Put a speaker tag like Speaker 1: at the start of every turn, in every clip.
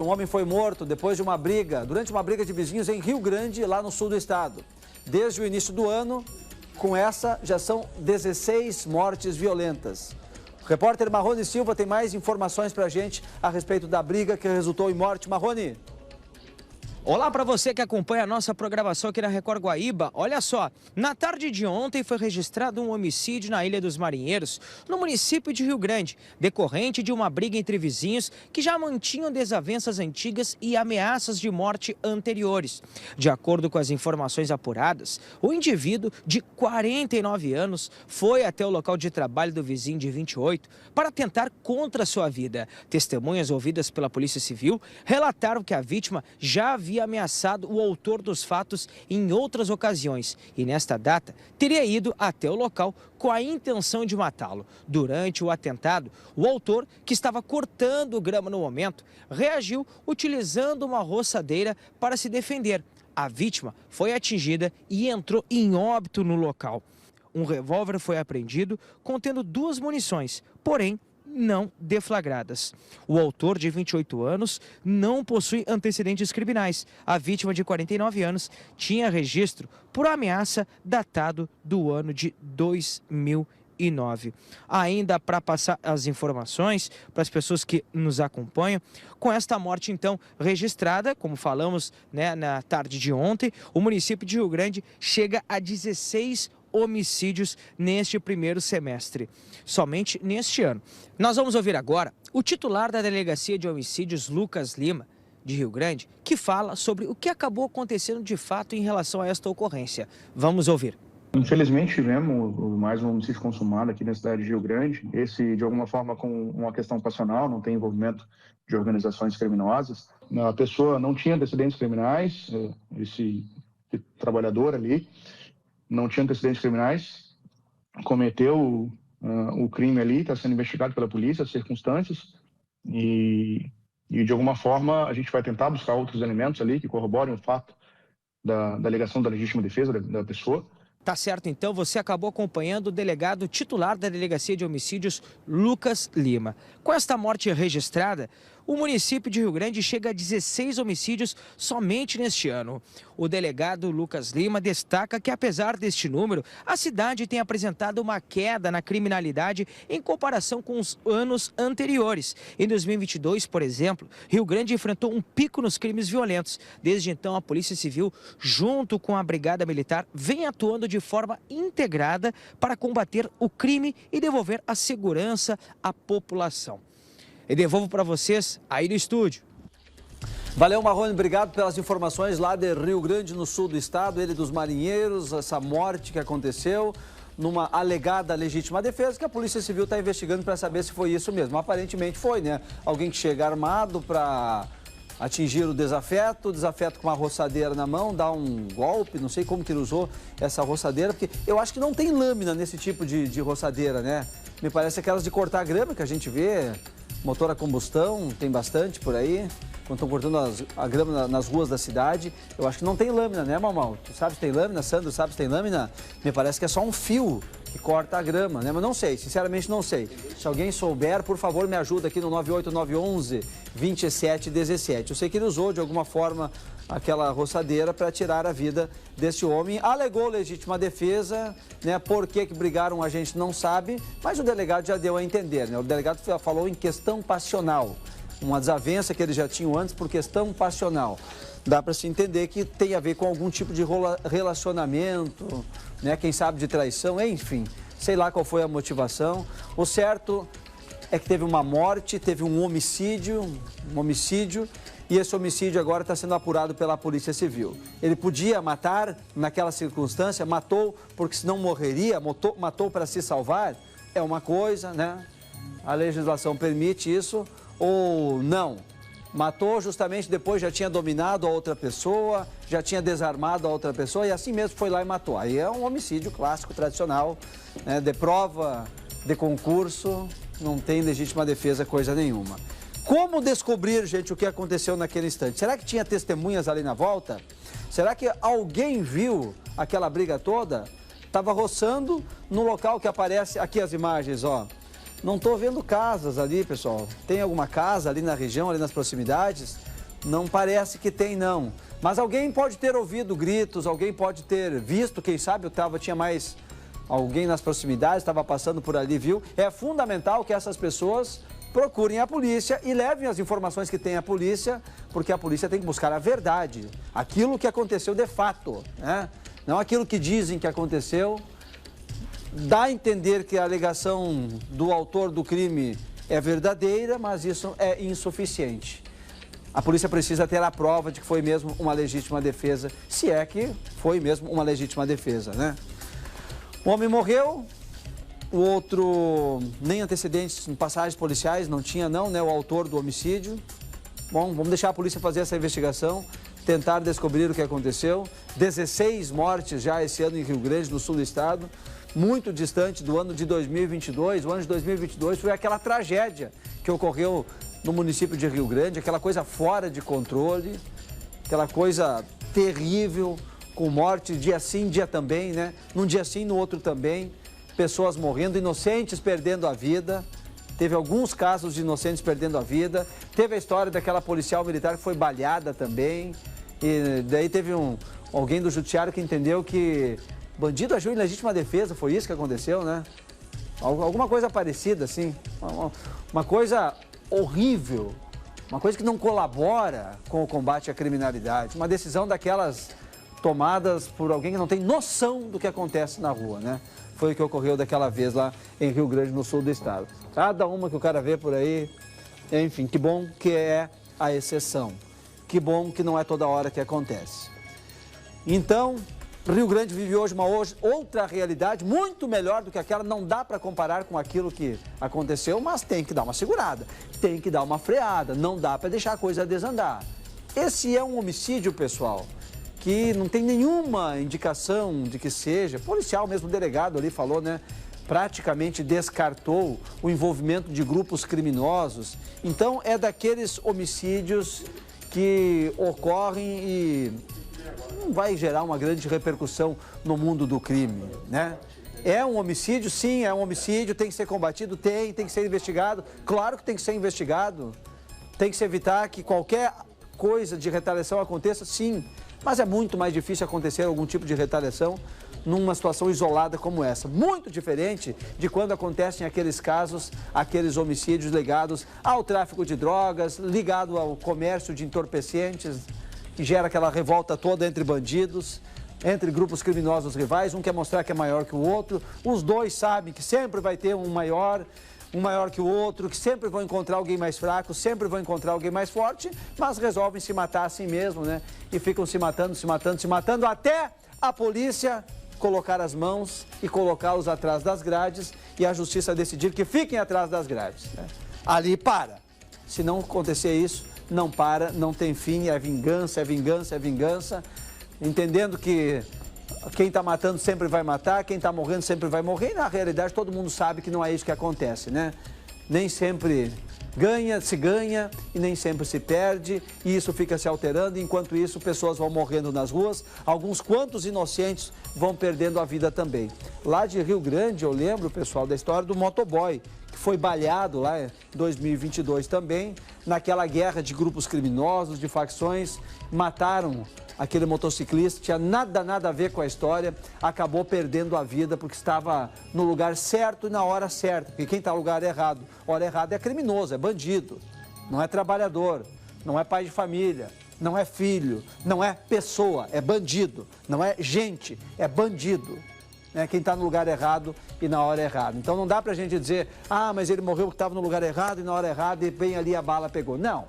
Speaker 1: Um homem foi morto depois de durante uma briga de vizinhos em Rio Grande, lá no sul do estado. Desde o início do ano, com essa, já são 16 mortes violentas. O repórter Marrone Silva tem mais informações para a gente a respeito da briga que resultou em morte. Marrone.
Speaker 2: Olá para você que acompanha a nossa programação aqui na Record Guaíba. Olha só, na tarde de ontem foi registrado um homicídio na Ilha dos Marinheiros, no município de Rio Grande, decorrente de uma briga entre vizinhos que já mantinham desavenças antigas e ameaças de morte anteriores. De acordo com as informações apuradas, o indivíduo de 49 anos foi até o local de trabalho do vizinho de 28 para tentar contra a sua vida. Testemunhas ouvidas pela Polícia Civil relataram que a vítima já havia ameaçado o autor dos fatos em outras ocasiões e, nesta data, teria ido até o local com a intenção de matá-lo. Durante o atentado, o autor, que estava cortando grama no momento, reagiu utilizando uma roçadeira para se defender. A vítima foi atingida e entrou em óbito no local. Um revólver foi apreendido contendo 2 munições, porém não deflagradas. O autor, de 28 anos, não possui antecedentes criminais. A vítima, de 49 anos, tinha registro por ameaça datado do ano de 2009. Ainda para passar as informações para as pessoas que nos acompanham, com esta morte então registrada, como falamos, na tarde de ontem, o município de Rio Grande chega a 16 homicídios neste primeiro semestre, somente neste ano. Nós vamos ouvir agora o titular da Delegacia de Homicídios, Lucas Lima, de Rio Grande, que fala sobre o que acabou acontecendo de fato em relação a esta ocorrência. Vamos ouvir.
Speaker 3: Infelizmente tivemos mais um homicídio consumado aqui na cidade de Rio Grande, esse de alguma forma com uma questão passional, não tem envolvimento de organizações criminosas. A pessoa não tinha antecedentes criminais, esse trabalhador ali não tinha antecedentes criminais, cometeu o crime ali, está sendo investigado pela polícia, as circunstâncias, e de alguma forma a gente vai tentar buscar outros elementos ali que corroborem o fato da alegação da legítima defesa da pessoa.
Speaker 2: Tá certo, então, você acabou acompanhando o delegado titular da Delegacia de Homicídios, Lucas Lima. Com esta morte registrada, o município de Rio Grande chega a 16 homicídios somente neste ano. O delegado Lucas Lima destaca que, apesar deste número, a cidade tem apresentado uma queda na criminalidade em comparação com os anos anteriores. Em 2022, por exemplo, Rio Grande enfrentou um pico nos crimes violentos. Desde então, a Polícia Civil, junto com a Brigada Militar, vem atuando de forma integrada para combater o crime e devolver a segurança à população. Eu devolvo para vocês aí no estúdio.
Speaker 1: Valeu, Marrone, obrigado pelas informações lá de Rio Grande, no sul do estado, Ilha dos Marinheiros, essa morte que aconteceu numa alegada legítima defesa que a Polícia Civil está investigando para saber se foi isso mesmo. Aparentemente foi, né? Alguém que chega armado para atingir o desafeto com uma roçadeira na mão, dá um golpe, não sei como que ele usou essa roçadeira, porque eu acho que não tem lâmina nesse tipo de roçadeira, né? Me parece aquelas de cortar grama que a gente vê, motor a combustão, tem bastante por aí, quando estão cortando a grama nas ruas da cidade. Eu acho que não tem lâmina, né, Mamal? Tu sabe se tem lâmina? Sandro, sabe se tem lâmina? Me parece que é só um fio que corta a grama, né? Mas não sei, sinceramente não sei. Se alguém souber, por favor, me ajuda aqui no 98911-2717. Eu sei que ele usou, de alguma forma, aquela roçadeira para tirar a vida desse homem. Alegou legítima defesa, né? Por que brigaram a gente não sabe, mas o delegado já deu a entender, né? O delegado falou em questão passional, uma desavença que eles já tinham antes por questão passional. Dá para se entender que tem a ver com algum tipo de relacionamento, né? Quem sabe de traição, enfim, sei lá qual foi a motivação. O certo é que teve uma morte, teve um homicídio, e esse homicídio agora está sendo apurado pela Polícia Civil. Ele podia matar naquela circunstância, matou porque senão morreria, matou para se salvar, é uma coisa, né? A legislação permite isso, ou não. Matou justamente depois, já tinha dominado a outra pessoa, já tinha desarmado a outra pessoa e assim mesmo foi lá e matou. Aí é um homicídio clássico, tradicional, né, de prova, de concurso, não tem legítima defesa coisa nenhuma. Como descobrir, gente, o que aconteceu naquele instante? Será que tinha testemunhas ali na volta? Será que alguém viu aquela briga toda? Estava roçando no local que aparece aqui as imagens, ó. Não estou vendo casas ali, pessoal. Tem alguma casa ali na região, ali nas proximidades? Não parece que tem, não. Mas alguém pode ter ouvido gritos, alguém pode ter visto, quem sabe tinha mais alguém nas proximidades, estava passando por ali, viu? É fundamental que essas pessoas procurem a polícia e levem as informações que tem a polícia, porque a polícia tem que buscar a verdade, aquilo que aconteceu de fato, né? Não aquilo que dizem que aconteceu. Dá a entender que a alegação do autor do crime é verdadeira, mas isso é insuficiente. A polícia precisa ter a prova de que foi mesmo uma legítima defesa, se é que foi mesmo uma legítima defesa, né? O homem morreu, o outro nem antecedentes em passagens policiais não tinha não, né? O autor do homicídio. Bom, vamos deixar a polícia fazer essa investigação, tentar descobrir o que aconteceu. 16 mortes já esse ano em Rio Grande, no sul do estado, muito distante do ano de 2022. O ano de 2022 foi aquela tragédia que ocorreu no município de Rio Grande, aquela coisa fora de controle, aquela coisa terrível, com morte dia sim, dia também, né? Num dia sim, no outro também, pessoas morrendo, inocentes perdendo a vida. Teve alguns casos de inocentes perdendo a vida. Teve a história daquela policial militar que foi baleada também. E daí teve alguém do judiciário que entendeu que bandido agiu em legítima defesa, foi isso que aconteceu, né? Alguma coisa parecida, assim. Uma coisa horrível, uma coisa que não colabora com o combate à criminalidade. Uma decisão daquelas tomadas por alguém que não tem noção do que acontece na rua, né? Foi o que ocorreu daquela vez lá em Rio Grande, no sul do estado. Cada uma que o cara vê por aí, enfim, que bom que é a exceção. Que bom que não é toda hora que acontece. Então, Rio Grande vive hoje uma outra realidade, muito melhor do que aquela. Não dá para comparar com aquilo que aconteceu, mas tem que dar uma segurada, tem que dar uma freada, não dá para deixar a coisa desandar. Esse é um homicídio, pessoal, que não tem nenhuma indicação de que seja. O policial mesmo, o delegado ali falou, né? Praticamente descartou o envolvimento de grupos criminosos. Então, é daqueles homicídios que ocorrem e não vai gerar uma grande repercussão no mundo do crime, né? É um homicídio? Sim, é um homicídio, tem que ser combatido, tem que ser investigado. Claro que tem que ser investigado. Tem que se evitar que qualquer coisa de retaliação aconteça, sim. Mas é muito mais difícil acontecer algum tipo de retaliação numa situação isolada como essa. Muito diferente de quando acontecem aqueles casos, aqueles homicídios ligados ao tráfico de drogas, ligado ao comércio de entorpecentes, que gera aquela revolta toda entre bandidos, entre grupos criminosos rivais. Um quer mostrar que é maior que o outro. Os dois sabem que sempre vai ter um maior que o outro, que sempre vão encontrar alguém mais fraco, sempre vão encontrar alguém mais forte, mas resolvem se matar assim mesmo, né? E ficam se matando, até a polícia colocar as mãos e colocá-los atrás das grades e a justiça decidir que fiquem atrás das grades, né? Ali para. Se não acontecer isso, não para, não tem fim, é vingança, é vingança, é vingança, entendendo que quem está matando sempre vai matar, quem está morrendo sempre vai morrer, e na realidade todo mundo sabe que não é isso que acontece, né? Nem sempre se ganha e nem sempre se perde, e isso fica se alterando. Enquanto isso, pessoas vão morrendo nas ruas, alguns quantos inocentes vão perdendo a vida também. Lá de Rio Grande, eu lembro, pessoal, da história do motoboy, que foi baleado lá em 2022 também, naquela guerra de grupos criminosos, de facções, mataram aquele motociclista, tinha nada a ver com a história, acabou perdendo a vida porque estava no lugar certo e na hora certa. Porque quem está no lugar errado, hora errada, é criminoso, é bandido, não é trabalhador, não é pai de família, não é filho, não é pessoa, é bandido, não é gente, é bandido. Quem está no lugar errado e na hora errada. Então não dá para a gente dizer, mas ele morreu porque estava no lugar errado e na hora errada e bem ali a bala pegou. Não.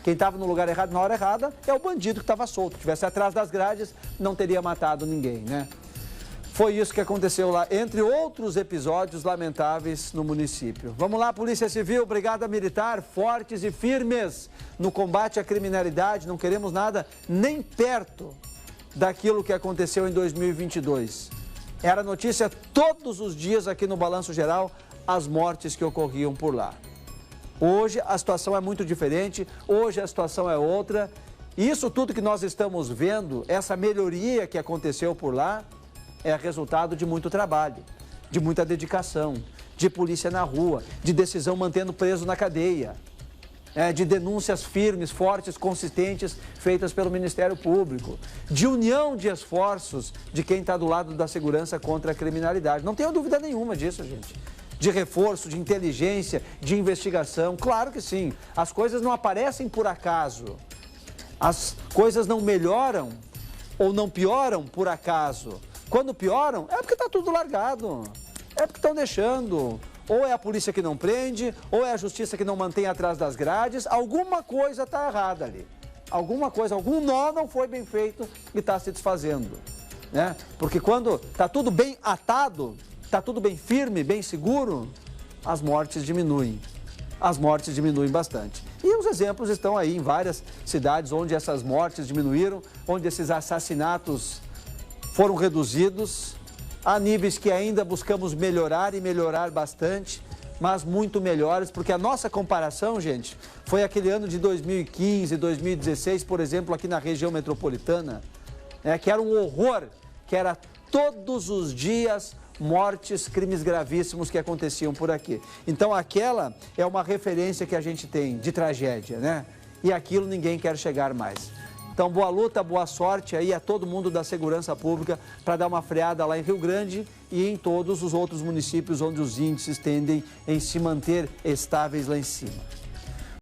Speaker 1: Quem estava no lugar errado na hora errada é o bandido que estava solto. Se estivesse atrás das grades, não teria matado ninguém, né? Foi isso que aconteceu lá, entre outros episódios lamentáveis no município. Vamos lá, Polícia Civil, Brigada Militar, fortes e firmes no combate à criminalidade. Não queremos nada nem perto daquilo que aconteceu em 2022. Era notícia todos os dias aqui no Balanço Geral, as mortes que ocorriam por lá. Hoje a situação é muito diferente, hoje a situação é outra. E isso tudo que nós estamos vendo, essa melhoria que aconteceu por lá, é resultado de muito trabalho, de muita dedicação, de polícia na rua, de decisão mantendo preso na cadeia. de denúncias firmes, fortes, consistentes, feitas pelo Ministério Público, de união de esforços de quem está do lado da segurança contra a criminalidade. Não tenho dúvida nenhuma disso, gente. De reforço, de inteligência, de investigação, claro que sim. As coisas não aparecem por acaso. As coisas não melhoram ou não pioram por acaso. Quando pioram, é porque está tudo largado. É porque estão deixando. Ou é a polícia que não prende, ou é a justiça que não mantém atrás das grades. Alguma coisa está errada ali. Alguma coisa, algum nó não foi bem feito e está se desfazendo, né? Porque quando está tudo bem atado, está tudo bem firme, bem seguro, as mortes diminuem. As mortes diminuem bastante. E os exemplos estão aí em várias cidades onde essas mortes diminuíram, onde esses assassinatos foram reduzidos. Há níveis que ainda buscamos melhorar e melhorar bastante, mas muito melhores, porque a nossa comparação, gente, foi aquele ano de 2015, 2016, por exemplo, aqui na região metropolitana, que era um horror, que era todos os dias mortes, crimes gravíssimos que aconteciam por aqui. Então aquela é uma referência que a gente tem de tragédia, né? E aquilo ninguém quer chegar mais. Então, boa luta, boa sorte aí a todo mundo da segurança pública para dar uma freada lá em Rio Grande e em todos os outros municípios onde os índices tendem em se manter estáveis lá em cima.